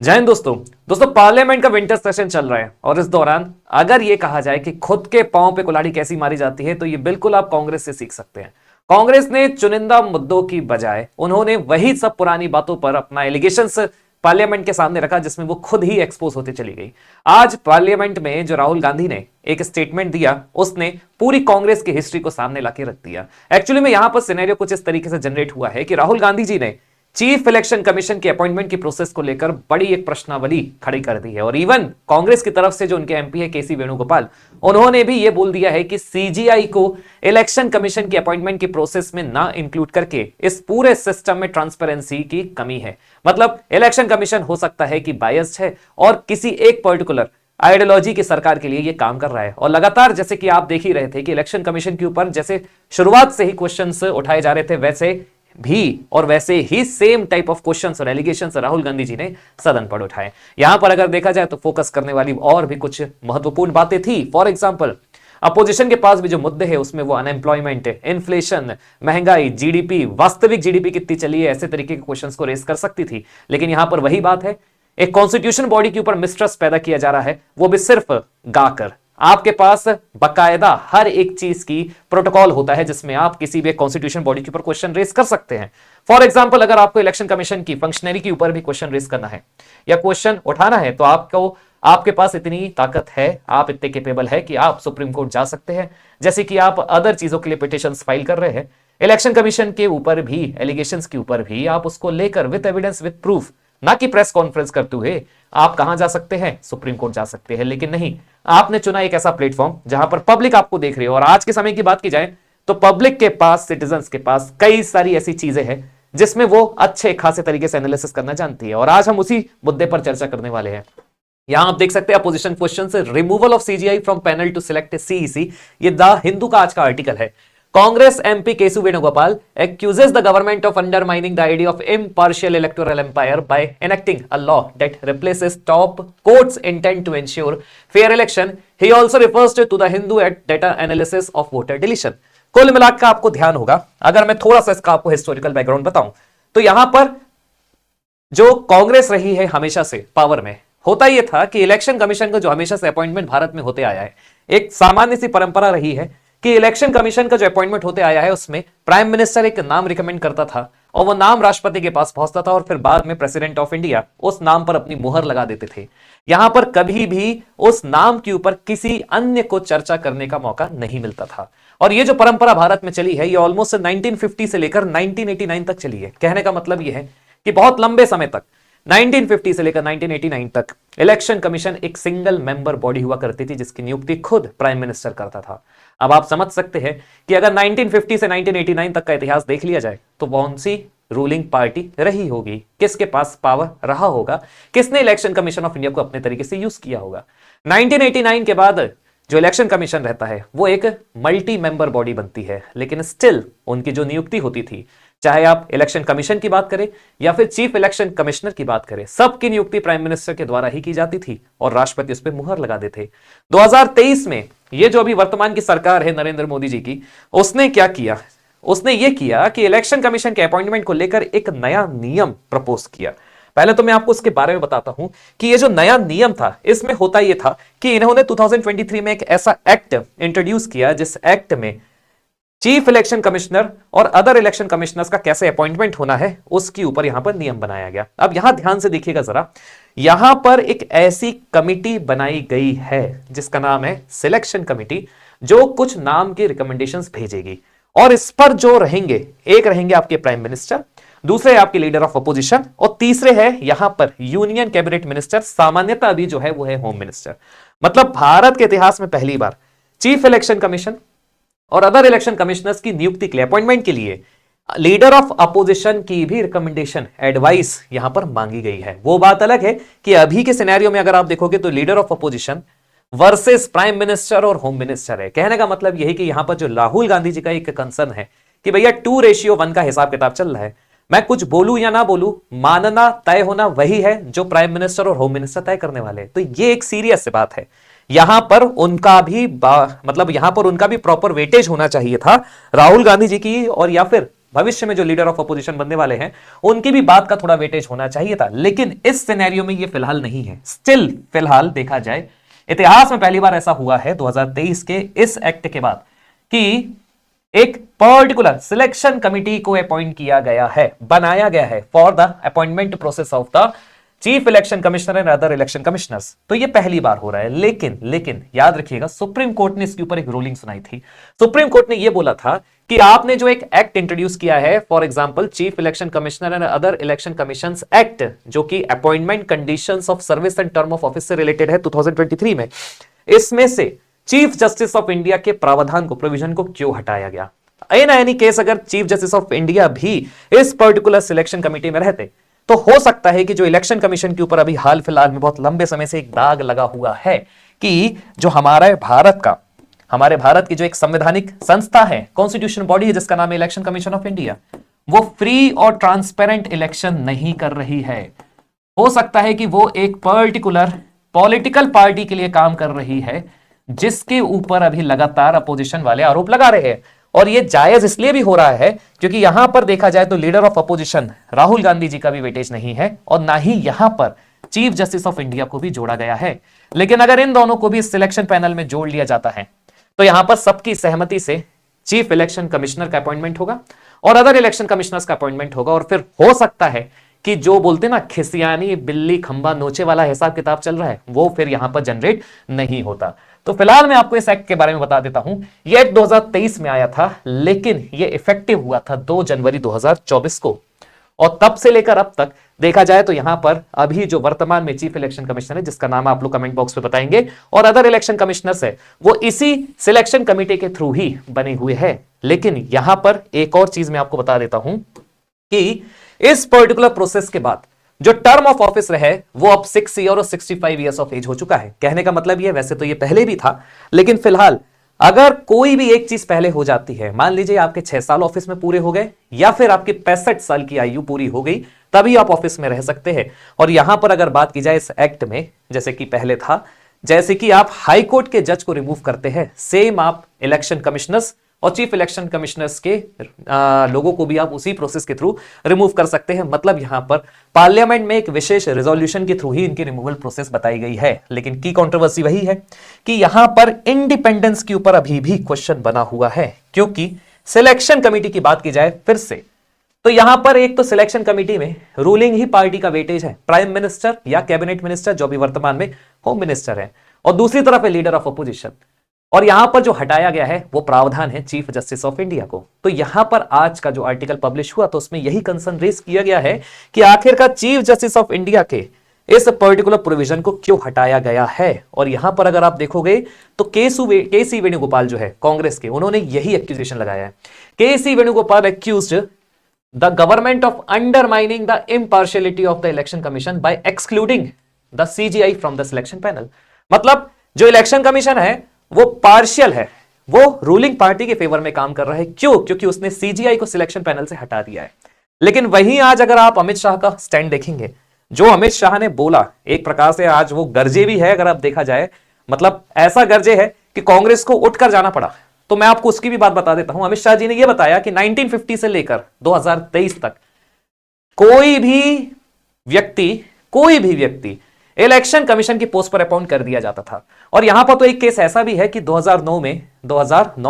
जय हिंद दोस्तों पार्लियामेंट का विंटर सेशन चल रहा है और इस दौरान अगर ये कहा जाए कि खुद के पांव पे कुल्हाड़ी कैसी मारी जाती है तो ये बिल्कुल आप कांग्रेस से सीख सकते हैं। कांग्रेस ने चुनिंदा मुद्दों की बजाय उन्होंने वही सब पुरानी बातों पर अपना एलिगेशंस पार्लियामेंट के सामने रखा जिसमें वो खुद ही एक्सपोज होते चली गई। आज पार्लियामेंट में जो राहुल गांधी ने एक स्टेटमेंट दिया उसने पूरी कांग्रेस की हिस्ट्री को सामने लाके रख दिया। एक्चुअली में यहां पर सिनेरियो कुछ इस तरीके से जनरेट हुआ है कि राहुल गांधी जी ने चीफ इलेक्शन कमीशन की अपॉइंटमेंट की प्रोसेस को लेकर बड़ी एक प्रश्नावली खड़ी कर दी है और इवन कांग्रेस की तरफ से जो उनके एमपी है केसी वेणुगोपाल, उन्होंने भी यह बोल दिया है कि सीजीआई को इलेक्शन कमीशन की अपॉइंटमेंट की प्रोसेस में ना इंक्लूड करके इस पूरे सिस्टम में ट्रांसपेरेंसी की कमी है। मतलब इलेक्शन कमीशन हो सकता है कि बायस्ड है और किसी एक पर्टिकुलर आइडियोलॉजी की सरकार के लिए यह काम कर रहा है। और लगातार जैसे कि आप देख ही रहे थे कि इलेक्शन कमीशन के ऊपर जैसे शुरुआत से ही क्वेश्चंस उठाए जा रहे थे वैसे भी और वैसे ही सेम टाइप ऑफ क्वेश्चंस और एलिगेशंस राहुल गांधी जी ने सदन पर उठाए। यहां पर अगर देखा जाए तो फोकस करने वाली और भी कुछ महत्वपूर्ण बातें थी। फॉर एग्जांपल अपोजिशन के पास भी जो मुद्दे हैं उसमें वो अनएम्प्लॉयमेंट, इन्फ्लेशन, महंगाई, जीडीपी, वास्तविक जीडीपी कितनी चली है, ऐसे तरीके के क्वेश्चंस को रेस कर सकती थी। लेकिन यहां पर वही बात है, एक कॉन्स्टिट्यूशन बॉडी के ऊपर मिसट्रस्ट पैदा किया जा रहा है, वो भी सिर्फ गाकर। आपके पास बकायदा हर एक चीज की प्रोटोकॉल होता है जिसमें आप किसी भी कॉन्स्टिट्यूशन बॉडी के ऊपर क्वेश्चन रेस कर सकते हैं। फॉर एग्जांपल अगर आपको इलेक्शन कमीशन की फंक्शनरी के ऊपर भी क्वेश्चन रेस करना है या क्वेश्चन उठाना है तो आपके पास इतनी ताकत है, आप इतने केपेबल है कि आप सुप्रीम कोर्ट जा सकते हैं। जैसे कि आप अदर चीजों के लिए पिटिशंस फाइल कर रहे हैं, इलेक्शन कमीशन के ऊपर भी, एलिगेशंस के ऊपर भी आप उसको लेकर विद एविडेंस विद प्रूफ, ना कि प्रेस कॉन्फ्रेंस करते हुए आप कहां जा सकते हैं, सुप्रीम कोर्ट जा सकते हैं। लेकिन नहीं, आपने चुना एक ऐसा प्लेटफॉर्म जहां पर पब्लिक आपको देख रही है। और आज के समय की बात की जाए तो पब्लिक के पास, सिटीजंस के पास कई सारी ऐसी चीजें हैं जिसमें वो अच्छे खासे तरीके से एनालिसिस करना जानती है और आज हम उसी मुद्दे पर चर्चा करने वाले हैं। यहां आप देख सकते हैं अपोजिशन क्वेश्चन से removal of CJI from panel to select CEC, ये द हिंदू का आज का आर्टिकल है। Congress MP Kesu Venugopal accuses the government of undermining the idea of impartial electoral umpire by enacting a law that replaces top court's intent to ensure fair election. He also refers to the Hindu data analysis of voter deletion. कुल मिलाकर आपको ध्यान होगा, अगर मैं थोड़ा सा इसका आपको हिस्टोरिकल बैकग्राउंड बताऊं तो यहां पर जो कांग्रेस रही है हमेशा से पावर में, होता यह था कि इलेक्शन कमीशन का जो हमेशा से अपॉइंटमेंट भारत में होते आया है, एक सामान्य सी परंपरा रही है कि इलेक्शन कमीशन का जो अपॉइंटमेंट होते आया है उसमें प्राइम मिनिस्टर एक नाम रिकमेंड करता था और वो नाम राष्ट्रपति के पास पहुंचता था और फिर बाद में प्रेसिडेंट ऑफ इंडिया उस नाम पर अपनी मुहर लगा देते थे। यहां पर कभी भी उस नाम के ऊपर किसी अन्य को चर्चा करने का मौका नहीं मिलता था। और ये जो परंपरा भारत में चली है ये ऑलमोस्ट 1950 से लेकर 1989 तक चली है। कहने का मतलब ये है कि बहुत लंबे समय तक 1950 से लेकर 1989 तक इलेक्शन कमीशन एक सिंगल मेंबर बॉडी हुआ करती थी जिसकी नियुक्ति खुद प्राइम मिनिस्टर करता था। अब आप समझ सकते हैं कि अगर 1950 से 1989 तक का इतिहास देख लिया जाए तो कौन सी रूलिंग पार्टी रही होगी, किसके पास पावर रहा होगा, किसने इलेक्शन कमीशन ऑफ इंडिया को अपने तरीके से यूज किया होगा। 1989 के बाद जो इलेक्शन कमीशन रहता है वो एक मल्टी मेंबर बॉडी बनती है, लेकिन स्टिल उनकी जो नियुक्ति होती थी, चाहे आप इलेक्शन कमीशन की बात करें या फिर चीफ इलेक्शन कमिश्नर की बात करें, सबकी नियुक्ति प्राइम मिनिस्टर के द्वारा ही की जाती थी और राष्ट्रपति उस पर मुहर लगा देते थे। 2023 में ये जो अभी वर्तमान की सरकार है नरेंद्र मोदी जी की, उसने क्या किया, उसने ये किया कि इलेक्शन कमीशन के अपॉइंटमेंट को लेकर एक नया नियम प्रपोज किया। पहले तो मैं आपको उसके बारे में बताता हूं कि ये जो नया नियम था इसमें होता यह था कि इन्होंने 2023 में एक ऐसा एक्ट इंट्रोड्यूस किया जिस एक्ट में चीफ इलेक्शन कमिश्नर और अदर इलेक्शन कमिश्नर्स का कैसे अपॉइंटमेंट होना है उसके ऊपर यहां पर नियम बनाया गया। अब यहां ध्यान से देखिएगा जरा, यहां पर एक ऐसी कमिटी बनाई गई है जिसका नाम है सिलेक्शन कमिटी, जो कुछ नाम के रिकमेंडेशंस भेजेगी और इस पर जो रहेंगे, एक रहेंगे आपके प्राइम मिनिस्टर, दूसरे आपके लीडर ऑफ अपोजिशन और तीसरे है यहां पर यूनियन कैबिनेट मिनिस्टर, सामान्यतः अभी जो है वो है होम मिनिस्टर। मतलब भारत के इतिहास में पहली बार चीफ इलेक्शन कमीशन और अदर इलेक्शन कमिश्नर्स की नियुक्ति के लिए, अपॉइंटमेंट के लिए लीडर ऑफ अपोजिशन की भी रिकमेंडेशन, एडवाइस यहां पर मांगी गई है। वो बात अलग है कि अभी के सिनेरियो में अगर आप देखोगे तो leader of opposition versus prime minister और होम मिनिस्टर है। कहने का मतलब यही कि यहां पर जो राहुल गांधी जी का एक कंसर्न है कि भैया 2:1 का हिसाब किताब चल रहा है, मैं कुछ बोलूं या ना बोलूं, मानना तय होना वही है जो प्राइम मिनिस्टर और होम मिनिस्टर तय करने वाले हैं। तो ये एक सीरियस बात है। यहां पर उनका भी मतलब यहां पर उनका भी प्रॉपर वेटेज होना चाहिए था राहुल गांधी जी की और या फिर भविष्य में जो लीडर ऑफ अपोजिशन बनने वाले हैं उनकी भी बात का थोड़ा वेटेज होना चाहिए था, लेकिन इस सिनेरियो में ये फिलहाल नहीं है। स्टिल फिलहाल देखा जाए, इतिहास में पहली बार ऐसा हुआ है 2023 के इस एक्ट के बाद कि एक पर्टिकुलर सिलेक्शन कमिटी को अपॉइंट किया गया है, बनाया गया है for the appointment process of the chief election commissioner and other election commissioners. तो ये पहली बार हो रहा है। लेकिन याद रखिएगा, सुप्रीम कोर्ट ने इसके ऊपर एक रूलिंग सुनाई थी। सुप्रीम कोर्ट ने यह बोला था कि आपने जो एक एक्ट इंट्रोड्यूस किया है, for example chief election commissioner and other election commissions act, जो कि appointment conditions of service and term of office से रिलेटेड है 2023 में, इसमें से चीफ जस्टिस ऑफ इंडिया के प्रावधान को, प्रोविजन को क्यों हटाया गया। इन एनी केस अगर चीफ जस्टिस ऑफ इंडिया भी इस पर्टिकुलर सिलेक्शन कमिटी में रहते तो हो सकता है कि जो इलेक्शन कमीशन के ऊपर अभी हाल फिलहाल में बहुत लंबे समय से एक दाग लगा हुआ है कि जो हमारे भारत की जो एक संवैधानिक संस्था है, कॉन्स्टिट्यूशन बॉडी है, जिसका नाम है इलेक्शन कमीशन ऑफ इंडिया, वो फ्री और ट्रांसपेरेंट इलेक्शन नहीं कर रही है। हो सकता है कि वो एक पर्टिकुलर पॉलिटिकल पार्टी के लिए काम कर रही है, जिसके ऊपर अभी लगातार अपोजिशन वाले आरोप लगा रहे हैं। और ये जायज इसलिए भी हो रहा है क्योंकि यहां पर देखा जाए तो leader of opposition Rahul Gandhi ji का भी वेटेज नहीं है और ना ही यहां पर चीफ जस्टिस ऑफ इंडिया को भी जोड़ा गया है। लेकिन अगर इन दोनों को भी सिलेक्शन पैनल में जोड़ लिया जाता है तो यहां पर सबकी सहमति से चीफ इलेक्शन कमिश्नर का अपॉइंटमेंट होगा और अदर इलेक्शन कमिश्नर्स का अपॉइंटमेंट होगा। और फिर हो सकता है कि जो बोलते ना खिसियानी बिल्ली खंबा नोचे वाला हिसाब किताब चल रहा है, वो फिर यहां पर जनरेट नहीं होता। तो फिलहाल मैं आपको इस एक्ट के बारे में बता देता हूं। यह एक्ट 2023 में आया था, लेकिन यह इफेक्टिव हुआ था 2 जनवरी 2024 को। और तब से लेकर अब तक देखा जाए तो यहां पर अभी जो वर्तमान में चीफ इलेक्शन कमिश्नर है, जिसका नाम आप लोग कमेंट बॉक्स में बताएंगे, और अदर इलेक्शन कमिश्नर्स है, वो इसी सिलेक्शन कमिटी के थ्रू ही बने हुए हैं। लेकिन यहां पर एक और चीज मैं आपको बता देता हूं कि इस पर्टिकुलर प्रोसेस के बाद जो टर्म ऑफ ऑफिस रहे वो अब 6 ईयर और 65 ईयर्स ऑफ एज हो चुका है। कहने का मतलब ये, वैसे तो ये पहले भी था, लेकिन फिलहाल अगर कोई भी एक चीज पहले हो जाती है, मान लीजिए आपके 6 साल ऑफिस में पूरे हो गए या फिर आपकी 65 साल की आयु पूरी हो गई, तभी आप ऑफिस में रह सकते हैं। और यहां पर अगर बात की जाए इस एक्ट में, जैसे कि पहले था, जैसे कि आप हाई कोर्ट के जज को रिमूव करते हैं, सेम आप इलेक्शन कमिश्नर्स और चीफ इलेक्शन कमिश्नर्स के लोगों को भी आप उसी प्रोसेस के थ्रू रिमूव कर सकते हैं। मतलब यहां पर पार्लियामेंट में एक विशेष रेजोल्यूशन के थ्रू ही इनकी रिमूवल प्रोसेस बताई गई है। लेकिन की कंट्रोवर्सी वही है कि यहां पर इंडिपेंडेंस के ऊपर अभी भी क्वेश्चन बना हुआ है, क्योंकि सिलेक्शन कमिटी की बात की जाए फिर से, तो यहां पर एक तो सिलेक्शन कमिटी में रूलिंग ही पार्टी का वेटेज है, प्राइम मिनिस्टर या कैबिनेट मिनिस्टर, जो भी वर्तमान में होम मिनिस्टर है, और दूसरी तरफ है लीडर ऑफ अपोजिशन। और यहां पर जो हटाया गया है वो प्रावधान है चीफ जस्टिस ऑफ इंडिया को। तो यहां पर आज का जो आर्टिकल पब्लिश हुआ तो उसमें यही कंसर्न रेज किया गया है कि आखिरकार चीफ जस्टिस ऑफ इंडिया के इस पर्टिकुलर प्रोविजन को क्यों हटाया गया है। और यहां पर अगर आप देखोगे तो केसी वेणुगोपाल जो है कांग्रेस के, उन्होंने यही एक्यूजेशन लगाया है। KC Venugopal accused the government of undermining the impartiality of the election commission by excluding the CJI from the selection panel. मतलब जो इलेक्शन कमीशन है वो पार्शियल है, वो रूलिंग पार्टी के फेवर में काम कर रहा है। क्यों? क्योंकि उसने सीजीआई को सिलेक्शन पैनल से हटा दिया है। लेकिन वहीं आज अगर आप अमित शाह का स्टैंड देखेंगे, जो अमित शाह ने बोला, एक प्रकार से आज वो गर्जे भी है अगर आप देखा जाए, मतलब ऐसा गर्जे है कि कांग्रेस को उठकर जाना पड़ा। तो मैं आपको उसकी भी बात बता देता हूं। अमित शाह जी ने यह बताया कि 1950 से लेकर 2023 तक कोई भी व्यक्ति इलेक्शन कमीशन की पोस्ट पर अपॉइंट कर दिया जाता था। और यहां पर तो एक केस ऐसा भी है कि 2009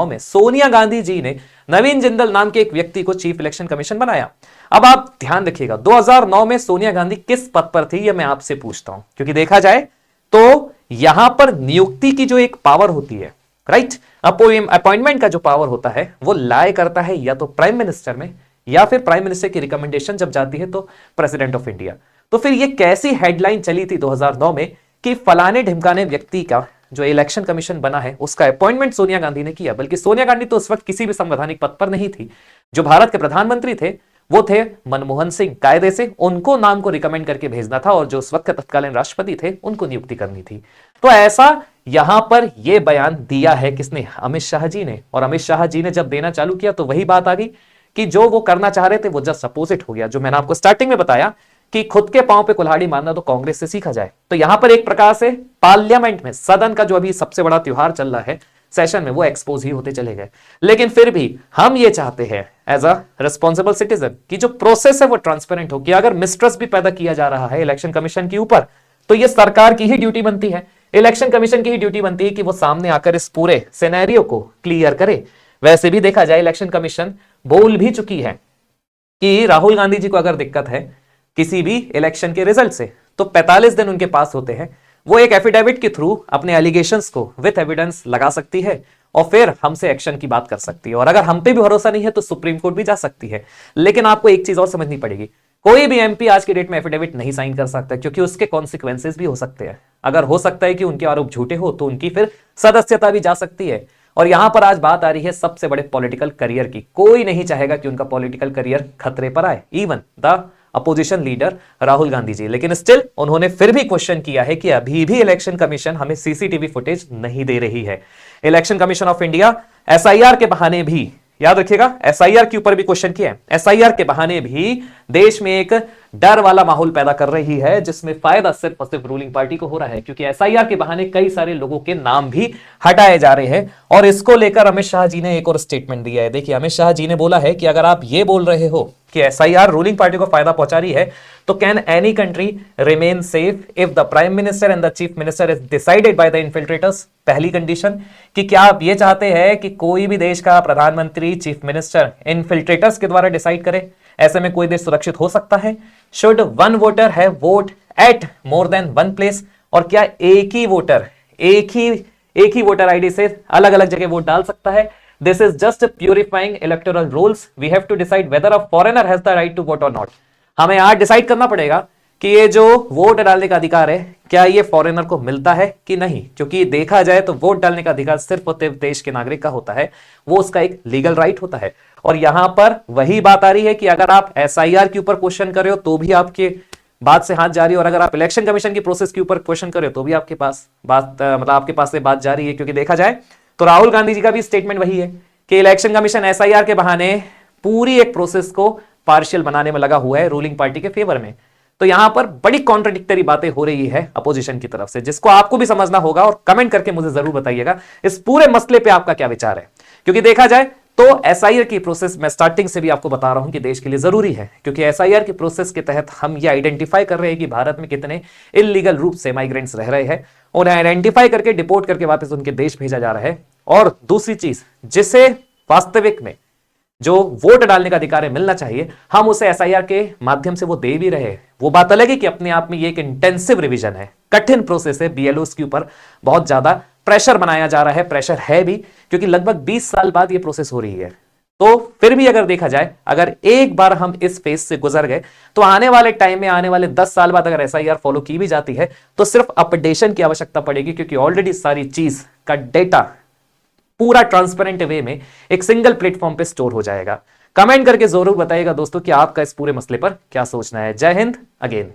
में सोनिया गांधी जी ने नवीन जिंदल नाम के एक व्यक्ति को चीफ इलेक्शन कमीशन बनाया। अब आप ध्यान रखिएगा, 2009 में सोनिया गांधी किस पद पर थी, यह मैं आपसे पूछता हूं, क्योंकि देखा जाए तो यहां पर नियुक्ति की जो एक पावर होती है, राइट, अपॉइंटमेंट का जो पावर होता है वो लाए करता है या तो प्राइम मिनिस्टर में, या फिर प्राइम मिनिस्टर की रिकमेंडेशन जब जाती है तो प्रेसिडेंट ऑफ इंडिया। तो फिर ये कैसी हेडलाइन चली थी 2009 में कि फलाने ढिमकाने व्यक्ति का जो इलेक्शन कमीशन बना है उसका अपॉइंटमेंट सोनिया गांधी ने किया। बल्कि सोनिया गांधी तो उस वक्त किसी भी संवैधानिक पद पर नहीं थी। जो भारत के प्रधानमंत्री थे वो थे मनमोहन सिंह। कायदे से उनको नाम को रिकमेंड करके भेजना था और जो उस वक्त के तत्कालीन राष्ट्रपति थे उनको नियुक्ति करनी थी। तो ऐसा यहां पर यह बयान दिया है किसने? अमित शाह जी ने। और अमित शाह जी ने जब देना चालू किया तो वही बात आ गई कि जो वो करना चाह रहे थे वो जस्ट अपोजिट हो गया। जो मैंने आपको स्टार्टिंग में बताया कि खुद के पांव पे कुल्हाड़ी मारना तो कांग्रेस से सीखा जाए। तो यहां पर एक प्रकार से पार्लियामेंट में, सदन का जो अभी सबसे बड़ा त्योहार चल रहा है, सेशन में वो एक्सपोज ही होते चले गए। लेकिन फिर भी हम ये चाहते हैं एज अ रिस्पॉन्सिबल सिटीजन कि जो प्रोसेस है वो ट्रांसपेरेंट हो, कि अगर मिसट्रस्ट भी पैदा किया जा रहा है इलेक्शन कमीशन के ऊपर तो ये सरकार की ही ड्यूटी बनती है, इलेक्शन कमीशन की ही ड्यूटी बनती है कि वो सामने आकर इस पूरे सिनेरियो को क्लियर करे। वैसे भी देखा जाए इलेक्शन कमीशन बोल भी चुकी है कि राहुल गांधी जी को अगर दिक्कत है किसी भी इलेक्शन के रिजल्ट से तो 45 दिन उनके पास होते हैं, वो एक एफिडेविट के थ्रू अपने एलिगेशंस को विथ एविडेंस लगा सकती है और फिर हमसे एक्शन की बात कर सकती है। और अगर हम पे भी भरोसा नहीं है तो सुप्रीम कोर्ट भी जा सकती है। लेकिन आपको एक चीज और समझनी पड़ेगी, कोई भी एमपी आज की डेट में एफिडेविट नहीं साइन कर सकता, क्योंकि उसके कॉन्सिक्वेंसेस भी हो सकते हैं। अगर हो सकता है कि उनके आरोप झूठे हो तो उनकी फिर सदस्यता भी जा सकती है। और यहां पर आज बात आ रही है सबसे बड़े पॉलिटिकल करियर की। कोई नहीं चाहेगा कि उनका पॉलिटिकल करियर खतरे पर आए, even the opposition leader Rahul Gandhi ji. लेकिन स्टिल उन्होंने फिर भी क्वेश्चन किया है कि अभी भी इलेक्शन कमीशन हमें सीसीटीवी फुटेज नहीं दे रही है। Election commission of India SIR के बहाने भी, याद रखिएगा, एसआईआर के ऊपर भी क्वेश्चन किया है, एसआईआर के बहाने भी देश में एक डर वाला माहौल पैदा कर रही है, जिसमें फायदा सिर्फ और सिर्फ रूलिंग पार्टी को हो रहा है, क्योंकि एसआईआर के बहाने कई सारे लोगों के नाम भी हटाए जा रहे हैं। और इसको लेकर अमित शाह जी ने एक और स्टेटमेंट दिया है। देखिए, अमित शाह जी ने बोला है कि अगर आप ये बोल रहे हो कि एसआईआर रूलिंग पार्टी को फायदा पहुंचा रही है तो can any country remain safe if the prime minister and the chief minister is decided by the infiltrators. पहली कंडीशन कि क्या आप ये चाहते हैं कि कोई भी देश का प्रधानमंत्री, चीफ मिनिस्टर इन्फिल्ट्रेटर्स के द्वारा डिसाइड करे? ऐसे में कोई देश सुरक्षित हो सकता है? Should one voter have vote at more than one place? और क्या एक ही वोटर एक ही वोटर आईडी से अलग अलग जगह वोट डाल सकता है? This is just purifying electoral rules. We have to decide whether a foreigner has the right to vote or not. हमें आज डिसाइड करना पड़ेगा कि ये जो वोट डालने का अधिकार है क्या ये फॉरेनर को मिलता है कि नहीं, क्योंकि देखा जाए तो वोट डालने का अधिकार सिर्फ और सिर्फ देश के नागरिक का होता है, वो उसका एक लीगल राइट होता है। और यहां पर वही बात आ रही है कि अगर आप एसआईआर के ऊपर क्वेश्चन कर रहे हो तो भी आपके बात से हाथ जा रही है, और अगर आप इलेक्शन कमीशन की प्रोसेस के ऊपर क्वेश्चन कर रहे हो तो भी आपके पास बात आपके पास से बात जा रही है। क्योंकि देखा जाए तो राहुल गांधी जी का भी स्टेटमेंट वही है कि इलेक्शन कमीशन एसआईआर के बहाने पूरी एक प्रोसेस को पार्शियल बनाने में लगा हुआ है रूलिंग पार्टी के फेवर में। तो यहां पर बड़ी कॉन्ट्रडिक्टरी बातें हो रही है अपोजिशन की तरफ से, जिसको आपको भी समझना होगा। और कमेंट करके मुझे जरूर बताइएगा इस पूरे मसले पे आपका क्या विचार है। क्योंकि देखा जाए तो एसआईआर की प्रोसेस मैं स्टार्टिंग से भी आपको बता रहा हूं कि देश के लिए जरूरी है, क्योंकि एसआईआर की प्रोसेस के तहत हम ये आइडेंटिफाई कर रहे हैं कि भारत में कितने इलीगल रूप से माइग्रेंट्स रह रहे हैं, उन्हें आइडेंटिफाई करके डिपोर्ट करके वापस उनके देश भेजा जा रहा है। और दूसरी चीज, जिसे वास्तविक में जो वोट डालने का अधिकार है मिलना चाहिए, हम उसे एसआईआर के माध्यम से वो दे भी रहे हैं। वो बात अलग है कि अपने आप में ये एक इंटेंसिव रिवीजन है, कठिन प्रोसेस है, बीएलओस के ऊपर बहुत ज्यादा प्रेशर बनाया जा रहा है, प्रेशर है भी, क्योंकि लगभग 20 साल बाद ये प्रोसेस हो रही है। तो फिर भी अगर देखा जाए, अगर एक बार हम इस फेज से गुजर गए तो आने वाले टाइम में, आने वाले 10 साल बाद अगर एसआईआर फॉलो की भी जाती है तो सिर्फ अपडेशन की आवश्यकता पड़ेगी, क्योंकि ऑलरेडी सारी चीज का डेटा पूरा ट्रांसपेरेंट वे में एक सिंगल प्लेटफॉर्म पे स्टोर हो जाएगा। कमेंट करके जरूर बताइएगा दोस्तों कि आपका इस पूरे मसले पर क्या सोचना है। जय हिंद अगेन।